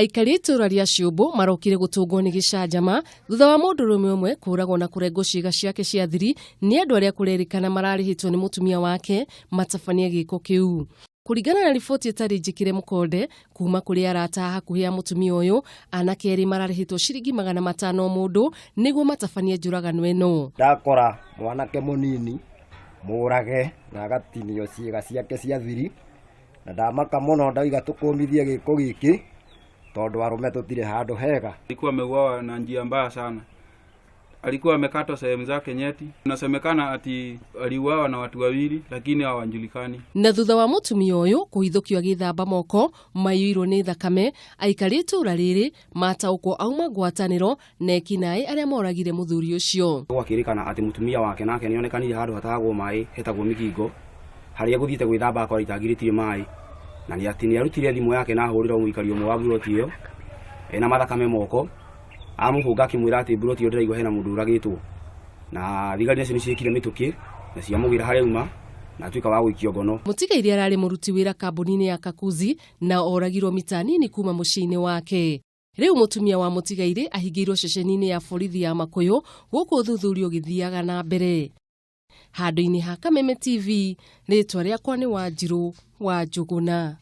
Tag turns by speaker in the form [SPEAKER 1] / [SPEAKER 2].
[SPEAKER 1] Aikari ituura ria Ciumbu marokire gutungwo ni gicanjama thutha wa mundurume umwe kuragwo na kurengwo ciiga ciake cia thiri ni andu aria kurerikana mararihitwo ni mutumia wake matabania Giiko kiu. Kuringana na riboti itari njikire mukonde kuuma kuri arata hakuhi ya mutumia uyu, anake eri mararihitwo ciringi 500 mundu niguo matabanie njuragano eno.
[SPEAKER 2] Ndakora mwanake munini murage na agatinio ciiga ciake cia thiri na ndamaka muno ndaiga tukumithie Giiko giki tondu arume tutire handu hega.
[SPEAKER 3] Alikuwa ameuawa na njia mbaya sana. Alikuwa amekatwa sehemu zake nyeti. Inasemekana ati aliuawa na watu wawili lakini hawajulikani.
[SPEAKER 1] Na thutha wa mutumia uyu kuhithukio agithamba moko mayuirwo ni thakame, aikari ituura riri mataukwo auma ngwataniro na ekinaĩ aria moragire muthuri ucio.
[SPEAKER 4] Gwakirikana ati mutumia wake nake nionekanire handu hatagwo mai hetagwo mikingo haria guthiite gwithamba akora itangiritirie mai na ni ati niarutire thimu yake na ahurira muikari umwe wa buroti iyo ena mathakame moko amuhunga akimwira ati buroti iyo ndiraigwa hena mundu uragitwo na thigari nacio niciikire mituki na ciamugira haria uma na atuika wa guikio ngono.
[SPEAKER 1] Mutigaire arari muruti wira kaunti-ini ya Kakuzi na oragirwo mita-nini kuuma muciini wake. Riu mutumia wa mutigaire ahingirwo ceceni-ini ya borithi ya Makuyu guku thuthurio githiaga na mbere. Handu-ini ha Kameme TV, ritwa riakwa ni Wanjiru wa Njuguna.